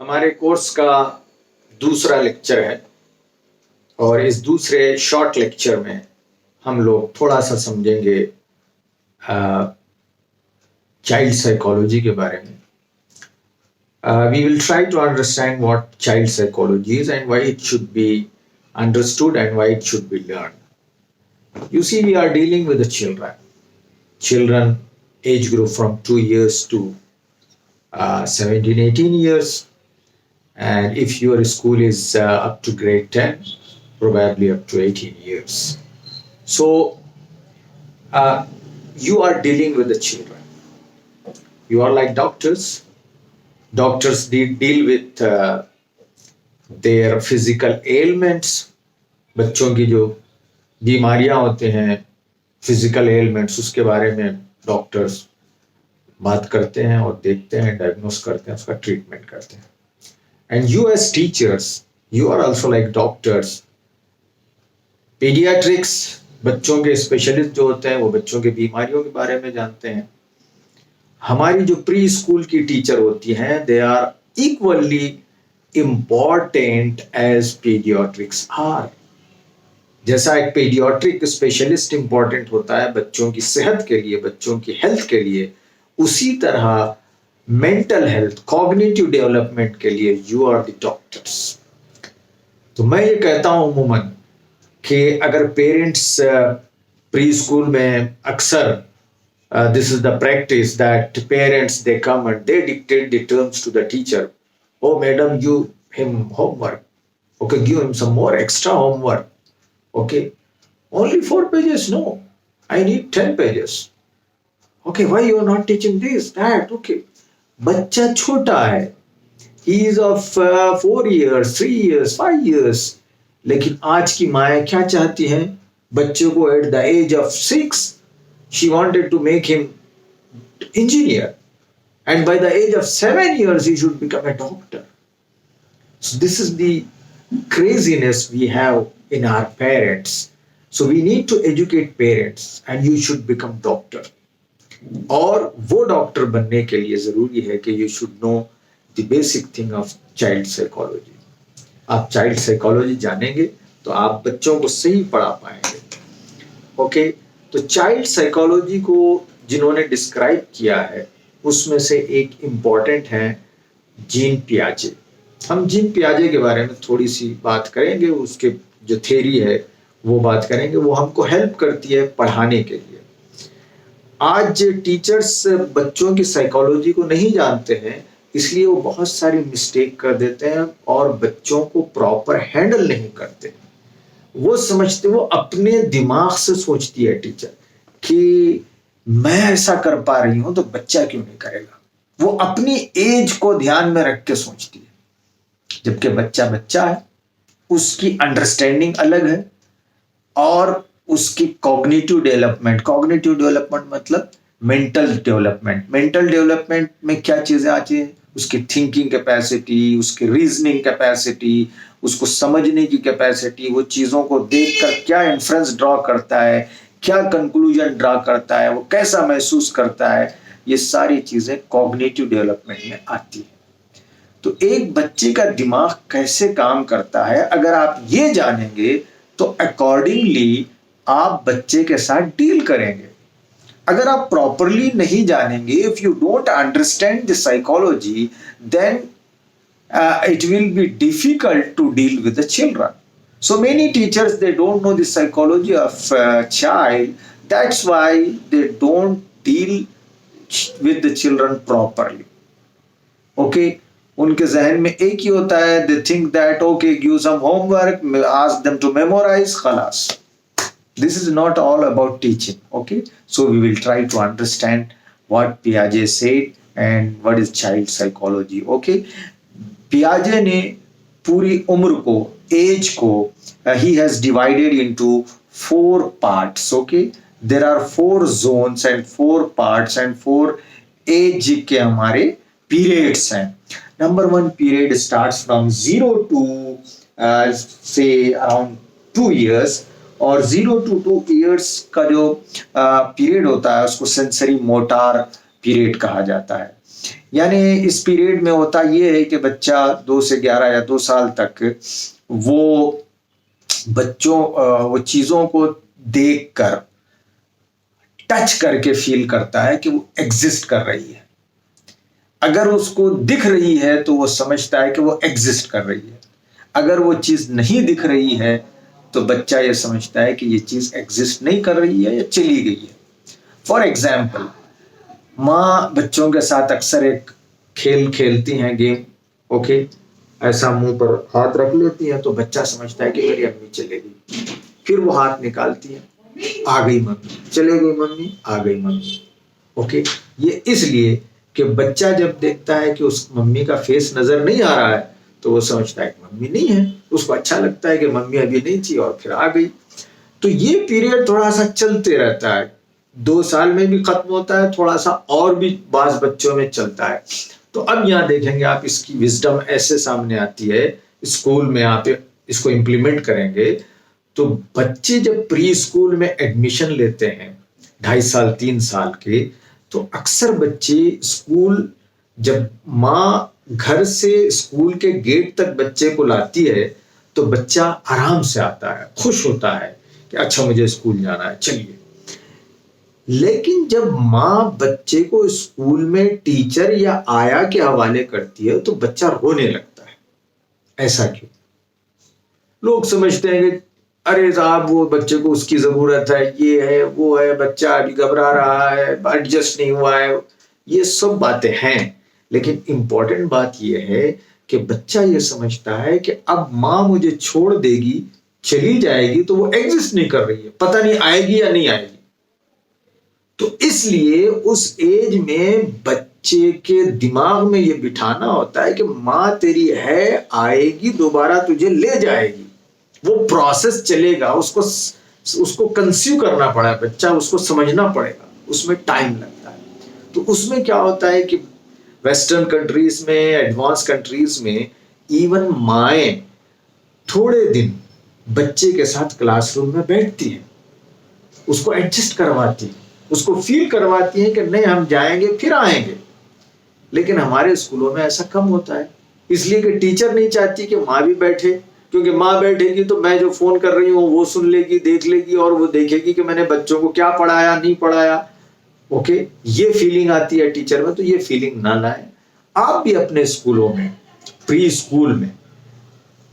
हमारे कोर्स का दूसरा लेक्चर है और इस दूसरे शॉर्ट लेक्चर में हम लोग थोड़ा सा समझेंगे चाइल्ड साइकोलॉजी के बारे में. We will try to understand what child psychology is and why it should be understood and why it should be learned. You see, we are dealing with the children. Children age group from 2 years to 17, 18 years. And if your school is up to grade 10, probably up to 18 years. So you are dealing with the children. You are like doctors. Doctors deal with their physical ailments. बच्चों की जो बीमारियां होते हैं, physical elements, उसके बारे में doctors बात करते हैं और देखते हैं, डायग्नोस करते हैं, उसका ट्रीटमेंट करते हैं. And you as teachers, you are also like doctors. Paediatrics, बच्चों के स्पेशलिस्ट जो होते हैं वो बच्चों के बीमारियों के बारे में जानते हैं. हमारी जो प्री स्कूल की टीचर होती हैं, they are equally important as paediatrics are. जैसा एक पीडियाट्रिक स्पेशलिस्ट इंपॉर्टेंट होता है बच्चों की सेहत के लिए, बच्चों की हेल्थ के लिए, उसी तरह मेंटल हेल्थ, कॉग्निटिव डेवलपमेंट के लिए यू आर द डॉक्टर्स. तो मैं ये कहता हूं अमूमन कि अगर पेरेंट्स प्री स्कूल में अक्सर this is the practice that parents they come and they dictate the terms to the teacher. Oh madam, give him homework. Okay, give him some more extra homework. Okay, only 4 pages? No, I need 10 pages. Okay, why you are not teaching this, that? Okay, बच्चा छोटा है, he is of 4 years, 3 years, 5 years. लेकिन आज की माएँ क्या चाहती हैं? बच्चों को at the age of 6 she wanted to make him engineer, and by the age of 7 years he should become a doctor. So this is the craziness we have in our parents. So we need to educate parents and you should become doctor. और वो doctor बनने के लिए जरूरी है कि you should know the basic thing of child psychology. आप child psychology जानेंगे तो आप बच्चों को सही पढ़ा पाएंगे. ओके, तो चाइल्ड साइकोलॉजी को जिन्होंने डिस्क्राइब किया है उसमें से एक इम्पॉर्टेंट है जीन पियाजे. हम जीन पियाजे के बारे में थोड़ी सी बात करेंगे, उसके जो थ्योरी है वो बात करेंगे. वो हमको हेल्प करती है पढ़ाने के लिए. आज टीचर्स बच्चों की साइकोलॉजी को नहीं जानते हैं, इसलिए वो बहुत सारी मिस्टेक कर देते हैं और बच्चों को प्रॉपर हैंडल नहीं करते. वो समझते, वो अपने दिमाग से सोचती है टीचर कि मैं ऐसा कर पा रही हूं तो बच्चा क्यों नहीं करेगा. वो अपनी एज को ध्यान में रख के सोचती है, जबकि बच्चा बच्चा है, उसकी अंडरस्टैंडिंग अलग है और उसकी कॉग्निटिव डेवलपमेंट मतलब मेंटल डेवलपमेंट में क्या चीजें आती हैं? उसकी थिंकिंग कैपेसिटी, उसकी रीजनिंग कैपेसिटी, उसको समझने की कैपेसिटी, वो चीजों को देखकर क्या इन्फ्रेंस ड्रॉ करता है, क्या कंक्लूजन ड्रॉ करता है, वो कैसा महसूस करता है, ये सारी चीजें कॉग्निटिव डेवलपमेंट में आती है. तो एक बच्चे का दिमाग कैसे काम करता है, अगर आप ये जानेंगे तो अकॉर्डिंगली आप बच्चे के साथ डील करेंगे. अगर आप प्रॉपरली नहीं जानेंगे, if you don't understand the psychology, then it will be difficult to deal with the children. So many teachers, they don't know the psychology of child. That's why they don't deal with the children properly. Okay, उनके जहन में एक ही होता है, they think that okay, give some homework, ask them to memorize, खलास. This is not all about teaching. Okay, so we will try to understand what Piaget said and what is child psychology. Okay, पियाजे ने पूरी उम्र को, as को, he has divided into 4 parts. Okay, there are 4 zones and 4 parts and 4 age के हमारे periods हैं. Number 1 period starts from 0 to say around 2 years, और 0 to 2 years का जो पीरियड होता है उसको सेंसरी मोटार पीरियड कहा जाता है. यानी इस पीरियड में होता ये है कि बच्चा 2 से 11 या 2 साल तक वो वो चीज़ों को देखकर, टच करके फील करता है कि वो एग्जिस्ट कर रही है। अगर उसको दिख रही है तो वो समझता है कि वो एग्जिस्ट कर रही है। अगर वो चीज़ नहीं दिख रही है तो बच्चा ये समझता है कि ये चीज़ एग्जिस्ट नहीं कर रही है या चली गई है। फॉर एग्जाम्पल, माँ बच्चों के साथ अक्सर एक खेल खेलती हैं, गेम, ओके, ऐसा मुंह पर हाथ रख लेती है तो बच्चा समझता है कि मेरी अम्मी चलेगी। फिर वो हाथ निकालती है, आ गई मम्मी, चले गई मम्मी, आ गई मम्मी, ओके। ये इसलिए कि बच्चा जब देखता है कि उस मम्मी का फेस नजर नहीं आ रहा है तो वो समझता है कि मम्मी नहीं है, उसको अच्छा लगता है कि मम्मी अभी नहीं थी और फिर आ गई। तो ये पीरियड थोड़ा सा चलते रहता है, 2 साल में भी खत्म होता है, थोड़ा सा और भी बाज बच्चों में चलता है। तो अब यहाँ देखेंगे आप, इसकी विजडम ऐसे सामने आती है। स्कूल में आप इसको इम्प्लीमेंट करेंगे तो बच्चे जब प्री स्कूल में एडमिशन लेते हैं 2.5 साल 3 साल के, तो अक्सर बच्चे स्कूल, जब माँ घर से स्कूल के गेट तक बच्चे को लाती है तो बच्चा आराम से आता है, खुश होता है कि अच्छा मुझे स्कूल जाना है, चलिए। लेकिन जब माँ बच्चे को स्कूल में टीचर या आया के हवाले करती है तो बच्चा रोने लगता है। ऐसा क्यों? लोग समझते हैं कि अरे साहब वो बच्चे को उसकी जरूरत है, ये है वो है, बच्चा अभी घबरा रहा है, एडजस्ट नहीं हुआ है। ये सब बातें हैं, लेकिन इंपॉर्टेंट बात यह है कि बच्चा ये समझता है कि अब माँ मुझे छोड़ देगी, चली जाएगी तो वो एग्जिस्ट नहीं कर रही है, पता नहीं आएगी या नहीं आएगी। तो इसलिए उस एज में बच्चे के दिमाग में ये बिठाना होता है कि माँ तेरी है, आएगी, दोबारा तुझे ले जाएगी। वो प्रोसेस चलेगा, उसको कंसीव करना पड़ा है, बच्चा उसको समझना पड़ेगा, उसमें टाइम लगता है। तो उसमें क्या होता है कि वेस्टर्न कंट्रीज में, एडवांस कंट्रीज में इवन माएँ थोड़े दिन बच्चे के साथ क्लासरूम में बैठती हैं, उसको एडजस्ट करवाती है, उसको फील करवाती है कि नहीं हम जाएंगे फिर आएंगे। लेकिन हमारे स्कूलों में ऐसा कम होता है, इसलिए कि टीचर नहीं चाहती कि माँ भी बैठे, क्योंकि माँ बैठेगी तो मैं जो फोन कर रही हूँ वो सुन लेगी, देख लेगी, और वो देखेगी कि मैंने बच्चों को क्या पढ़ाया नहीं पढ़ाया। ओके, ये फीलिंग आती है टीचर में, तो ये फीलिंग ना लाए। आप भी अपने स्कूलों में, प्री स्कूल में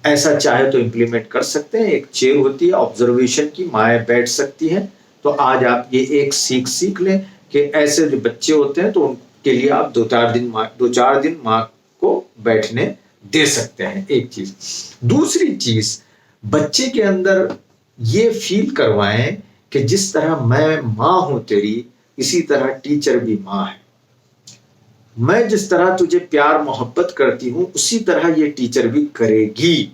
ऐसा चाहे तो इम्प्लीमेंट कर सकते हैं। एक चेयर होती है ऑब्जर्वेशन की, माएँ बैठ सकती हैं। तो आज आप ये एक सीख लें कि ऐसे जो बच्चे होते हैं तो उनके लिए आप 2-4 दिन माँ को बैठने दे सकते हैं, एक चीज। दूसरी चीज, बच्चे के अंदर ये फील करवाएं कि जिस तरह मैं माँ हूं तेरी, इसी तरह टीचर भी माँ है। मैं जिस तरह तुझे प्यार मोहब्बत करती हूं उसी तरह ये टीचर भी करेगी।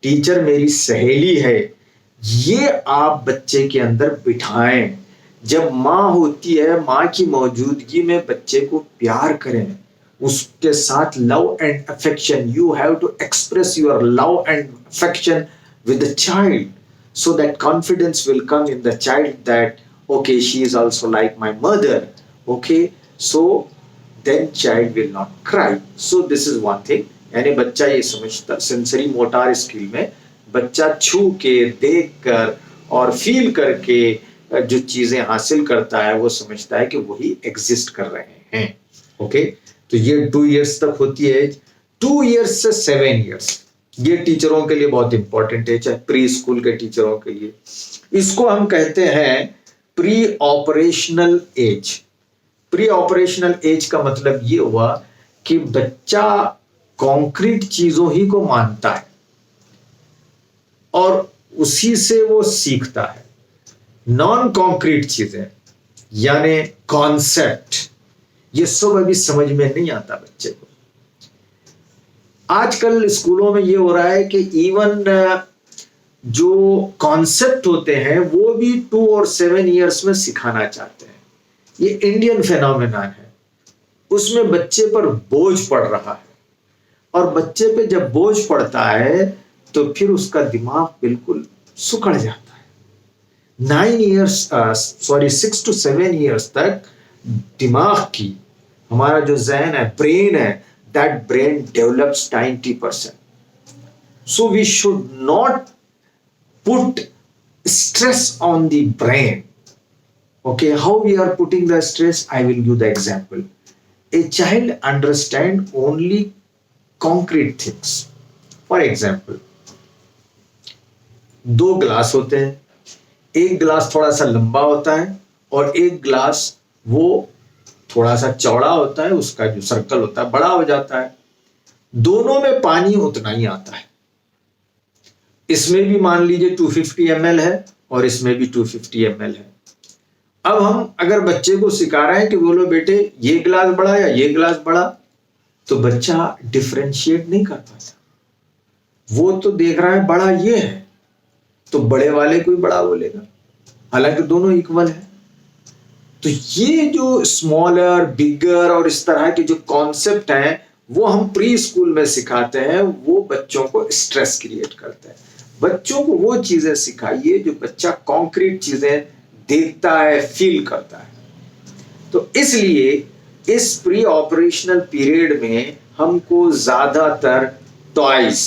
टीचर मेरी सहेली है, ये आप बच्चे के अंदर बिठाएं। जब माँ होती है, माँ की मौजूदगी में बच्चे को प्यार करें, उसके साथ love and affection, you have to express your love and affection with the child, so that confidence will come in the child that okay, she is also like my mother, okay, so then child will not cry. So this is one thing, यानी बच्चा ये समझता, sensory motor skill में बच्चा छू के, देख कर और फील करके जो चीजें हासिल करता है वो समझता है कि वही एग्जिस्ट कर रहे हैं। ओके, तो ये 2 इयर्स तक होती है एज। 2 इयर्स से 7 इयर्स ये टीचरों के लिए बहुत इंपॉर्टेंट है, चाहे प्री स्कूल के टीचरों के लिए। इसको हम कहते हैं pre operational age. Pre operational age का मतलब ये हुआ कि बच्चा कॉन्क्रीट चीजों ही को मानता है और उसी से वो सीखता है। नॉन कॉन्क्रीट चीजें यानी कॉन्सेप्ट, ये सब अभी समझ में नहीं आता बच्चे को। आजकल स्कूलों में ये हो रहा है कि इवन जो कॉन्सेप्ट होते हैं वो भी 2 और 7 इयर्स में सिखाना चाहते हैं। ये इंडियन फेनोमेनन है, उसमें बच्चे पर बोझ पड़ रहा है, और बच्चे पे जब बोझ पड़ता है तो फिर उसका दिमाग बिल्कुल सुकड़ जाता है। 6 to 7 इयर्स तक दिमाग की हमारा जो जहन है, ब्रेन है, that brain develops 90%. So we should not put stress on the brain. Okay, how we are putting the stress? I will give the example. A child understand only concrete things. For example, दो glass होते हैं, एक glass थोड़ा सा लंबा होता है और एक ग्लास वो थोड़ा सा चौड़ा होता है, उसका जो सर्कल होता है बड़ा हो जाता है. दोनों में पानी उतना ही आता है. इसमें भी मान लीजिए 250 ml है और इसमें भी 250 ml है. अब हम अगर बच्चे को सिखा रहे हैं कि बोलो बेटे ये ग्लास बड़ा या ये ग्लास बड़ा, तो बच्चा डिफरेंशिएट नहीं कर पाता. वो तो देख रहा है बड़ा ये है, तो बड़े वाले को ही बड़ा बोलेगा, हालांकि दोनों इक्वल है. तो ये जो स्मॉलर, बिगर और इस तरह के जो कॉन्सेप्ट हैं वो हम प्री स्कूल में सिखाते हैं, वो बच्चों को स्ट्रेस क्रिएट करते हैं. बच्चों को वो चीजें सिखाइए जो बच्चा कॉन्क्रीट चीजें देखता है, फील करता है. तो इसलिए इस प्री ऑपरेशनल पीरियड में हमको ज्यादातर टॉयज,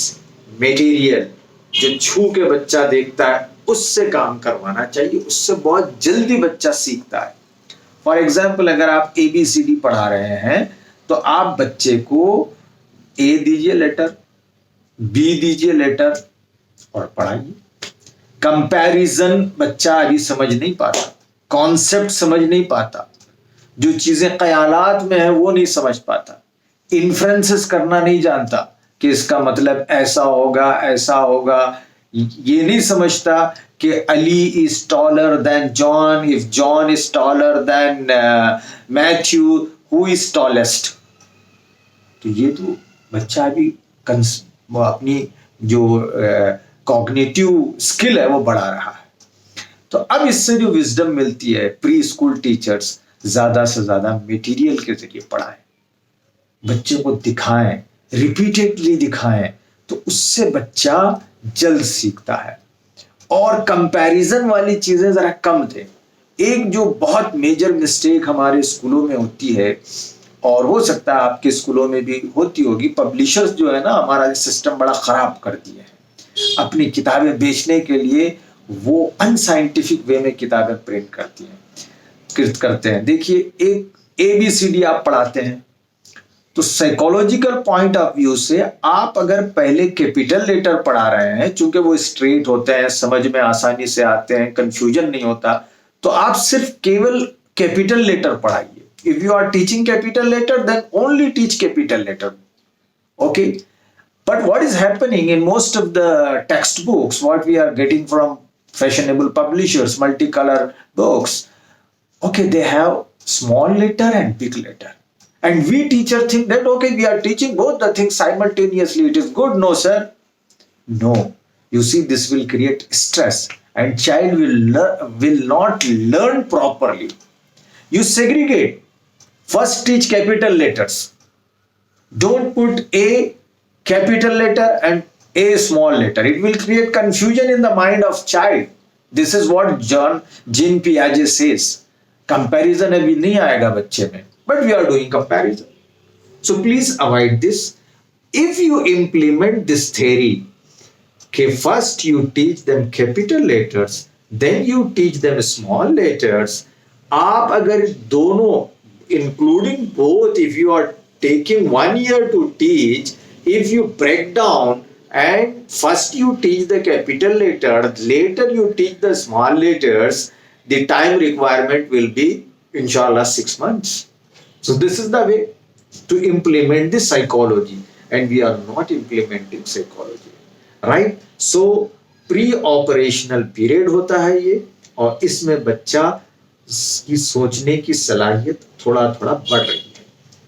मटेरियल जो छू के बच्चा देखता है उससे काम करवाना चाहिए. उससे बहुत जल्दी बच्चा सीखता है. फॉर एग्जाम्पल, अगर आप ABCD पढ़ा रहे हैं तो आप बच्चे को A दीजिए लेटर, B दीजिए लेटर और पढ़ाइए. कंपैरिजन बच्चा अभी समझ नहीं पाता, कॉन्सेप्ट समझ नहीं पाता, जो चीजें ख्यालात में है वो नहीं समझ पाता, इन्फ्रेंसेस करना नहीं जानता कि इसका मतलब ऐसा होगा ऐसा होगा. ये नहीं समझता कि Ali is taller than John, if John is taller than Matthew, who is tallest. तो ये तो बच्चा अभी अपनी जो कॉग्निटिव स्किल है वो बढ़ा रहा है. तो अब इससे जो विजडम मिलती है, प्री स्कूल टीचर्स ज्यादा से ज्यादा मटेरियल के जरिए पढ़ाएं, बच्चे को दिखाएं, रिपीटेडली दिखाएं, तो उससे बच्चा जल्द सीखता है. और कंपैरिजन वाली चीजें जरा कम दें. एक जो बहुत मेजर मिस्टेक हमारे स्कूलों में होती है, और हो सकता है आपके स्कूलों में भी होती होगी, पब्लिशर्स जो है ना हमारा सिस्टम बड़ा खराब कर दिया है. अपनी किताबें बेचने के लिए वो अनसाइंटिफिक वे में किताबें प्रिंट करते हैं. देखिए, एक ABCD आप पढ़ाते हैं तो साइकोलॉजिकल पॉइंट ऑफ व्यू से आप अगर पहले कैपिटल लेटर पढ़ा रहे हैं, चूंकि वो स्ट्रेट होते हैं, समझ में आसानी से आते हैं, कंफ्यूजन नहीं होता, तो आप सिर्फ केवल कैपिटल लेटर पढ़ाइए. If you are teaching capital letter, then only teach capital letter. Okay. But what is happening in most of the textbooks, what we are getting from fashionable publishers, multicolor books, okay, they have small letter and big letter. And we teacher think that, okay, we are teaching both the things simultaneously. It is good. No, sir. No. You see, this will create stress and child will not learn properly. You segregate. First teach capital letters. Don't put A capital letter and A small letter. It will create confusion in the mind of child. This is what Jean Piaget says. Comparison अभी नहीं आएगा बच्चे में, but we are doing comparison. So please avoid this. If you implement this theory, okay, first you teach them capital letters, then you teach them small letters. आप अगर दोनों including both, if you are taking 1 year to teach, if you break down and first you teach the capital letter, later you teach the small letters, the time requirement will be inshallah 6 months. So this is the way to implement this psychology, and we are not implementing psychology, right? So pre-operational period होता है ये, और इसमें बच्चा की सोचने की सलाहियत थोड़ा थोड़ा बढ़ रही है.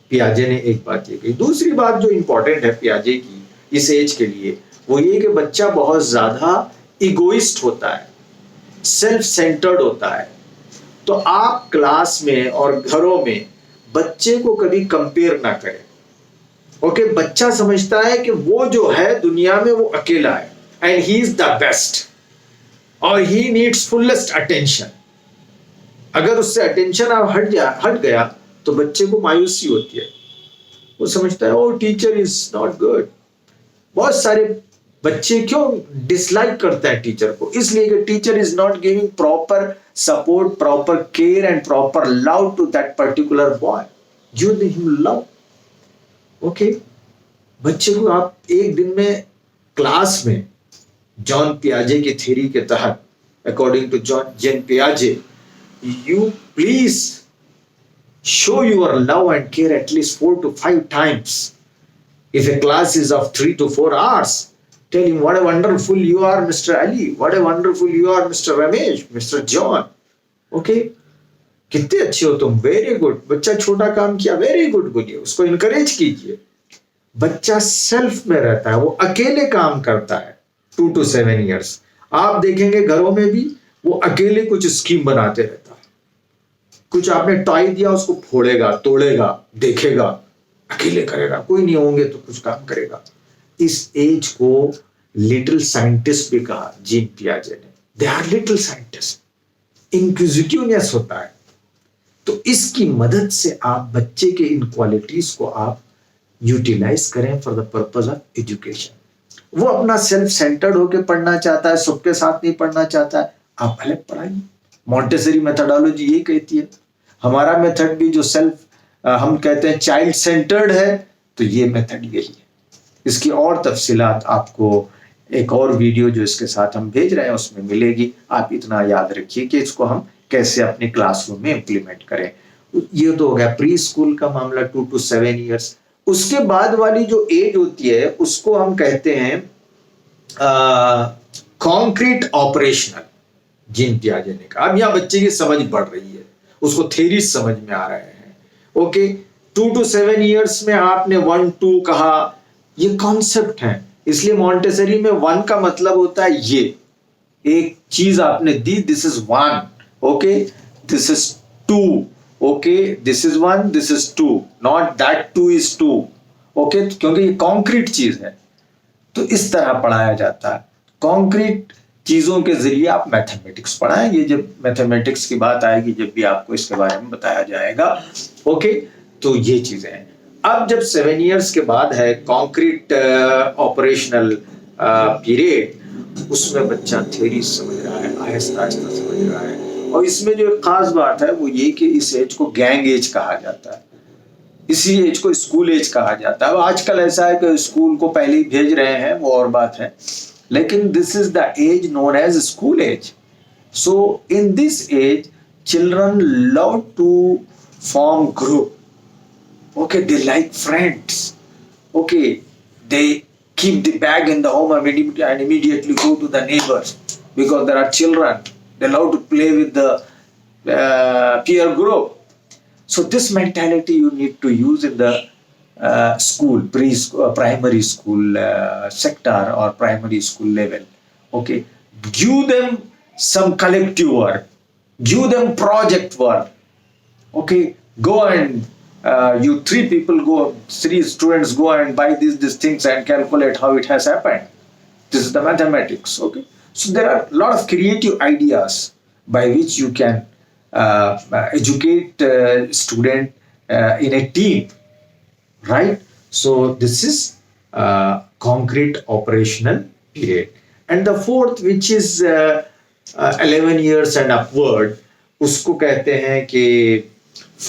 पियाजे ने एक बात ये कही. दूसरी बात जो इंपॉर्टेंट है पियाजे की इस एज के लिए, वो ये कि बच्चा बहुत ज्यादा इगोइस्ट होता है, सेल्फ सेंटर्ड होता है. तो आप क्लास में और घरों में बच्चे को कभी कंपेयर ना करें. ओके, बच्चा समझता है कि वो जो है दुनिया में वो अकेला है and he is the best और ही नीड्स फुलेस्ट अटेंशन. अगर उससे अटेंशन हट गया तो बच्चे को मायूसी होती है, वो समझता है ओ टीचर इज नॉट गुड। बहुत सारे बच्चे क्यों डिसलाइक करते हैं टीचर को, इसलिए कि teacher is not giving proper support, proper care and proper love to that particular boy. Give him love. Okay, बच्चे को आप एक दिन में क्लास में जॉन पियाजे की थ्योरी के तहत, अकॉर्डिंग टू जॉन पियाजे, you please show your love and care at least 4 to 5 times. If a class is of 3 to 4 hours, tell him what a wonderful you are, Mr. Ali, what a wonderful you are, Mr. Ramesh, Mr. John. Okay, कितने अच्छे हो तुम, very good. बच्चा छोटा काम किया, very good बोलिए, उसको इनकरेज कीजिए। बच्चा सेल्फ में रहता है, वो अकेले काम करता है 2 to 7 years। आप देखेंगे घरों में भी वो अकेले कुछ स्कीम बनाते रहता है। कुछ आपने टॉय दिया, उसको फोड़ेगा, तोड़ेगा, देखेगा, अकेले करेगा, कोई नहीं होंगे तो कुछ काम करेगा। इस एज को लिटिल साइंटिस्ट भी कहा जीन पियाजे ने। They are little scientists. Inquisitiveness होता है। तो इसकी मदद से आप बच्चे के इन क्वालिटीज को आप यूटिलाइज करें for the purpose of education. वो अपना सेल्फ सेंटर्ड होकर पढ़ना चाहता है, सबके साथ नहीं पढ़ना चाहता है, आप अलग पढ़ाइए। मॉन्टेसरी मेथोडोलॉजी ये कहती है। हमारा मेथड भी जो सेल्फ हम कहते हैं चाइल्ड सेंटर्ड है, तो ये मेथड यही है। इसकी और तफसीलात आपको एक और वीडियो जो इसके साथ हम भेज रहे हैं उसमें मिलेगी। आप इतना याद रखिए कि इसको हम कैसे अपने क्लासरूम में इम्प्लीमेंट करें। ये तो हो गया प्री स्कूल का मामला, 2 to 7 years। उसके बाद वाली जो एज होती है उसको हम कहते हैं कॉन्क्रीट ऑपरेशनल। जीन पियाजे ने कहा। अब यहाँ बच्चे की समझ बढ़ रही है, उसको थ्योरी समझ में आ रहे हैं। ओके, 2 to 7 years में आपने 1 2 कहा, ये कॉन्सेप्ट है। इसलिए मॉन्टेसरी में 1 का मतलब होता है ये एक चीज आपने दी, this is 1, okay, this is 2, okay, this is 1, this is 2, not that 2 is 2, okay, क्योंकि ये कॉन्क्रीट चीज है। तो इस तरह पढ़ाया जाता है। कॉन्क्रीट चीजों के जरिए आप मैथमेटिक्स पढ़ाएं। ये जब मैथमेटिक्स की बात आएगी, जब भी आपको इसके बारे में बताया जाएगा। ओके, तो ये चीजें हैं। अब जब 7 years के बाद है कॉन्क्रीट ऑपरेशनल पीरियड, उसमें बच्चा थ्योरी समझ रहा है, आहिस्ता आहिस्ता समझ रहा है। और इसमें जो एक खास बात है वो ये कि इस एज को गैंग एज कहा जाता है। इसी एज को स्कूल एज कहा जाता है। आजकल ऐसा है कि स्कूल को पहले ही भेज रहे हैं, वो और बात है, लेकिन this is the age known as school age. So in this age, children love to form group. Okay, they like friends. Okay, they keep the bag in the home and immediately go to the neighbors because there are children. They love to play with the peer group. So this mentality you need to use in the school, primary school sector or primary school level. Okay, give them some collective work, give them project work. Okay, go and you 3 people go, 3 students go and buy these things and calculate how it has happened. This is the mathematics. Okay, so there are a lot of creative ideas by which you can educate student in a team. Right? So this is concrete operational period. And the fourth, which is 11 years and upward, उसको कहते हैं कि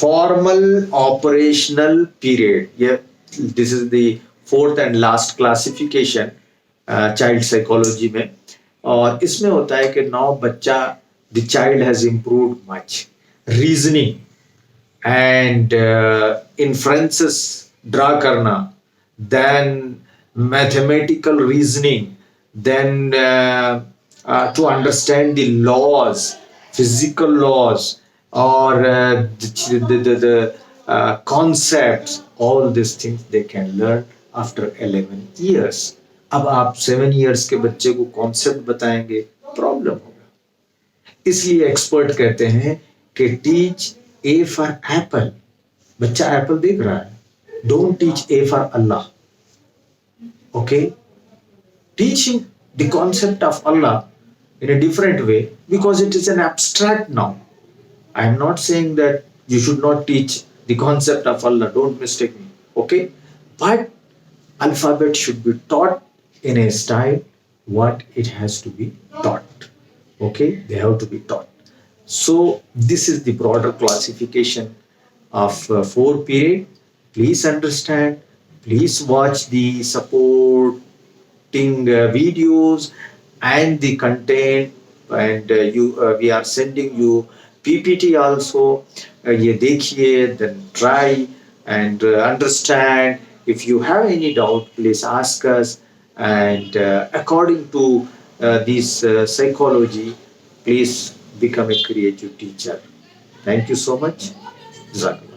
formal operational period. Yeah, this is the fourth and last classification child psychology में। और इसमें होता है कि now बच्चा, the child has improved much, reasoning and inferences draw करना, then mathematical reasoning, then to understand the laws, physical laws, or the concepts, all these things they can learn after 11 years. अब आप 7 years के बच्चे को concept बताएंगे, problem होगा। इसलिए expert कहते हैं कि टीच ए फॉर एप्पल। बच्चा एप्पल देख रहा है, don't teach A for Allah. Okay, teach him the concept of Allah in a different way because it is an abstract now. I am not saying that you should not teach the concept of Allah, don't mistake me, okay? But alphabet should be taught in a style what it has to be taught, okay? They have to be taught. So this is the broader classification of four period. Please understand, please watch the supporting videos and the content, and you we are sending you PPT also. ये देखिए, then try and understand. If you have any doubt, please ask us. And according to this psychology, please become a creative teacher. Thank you so much. Jazakallah.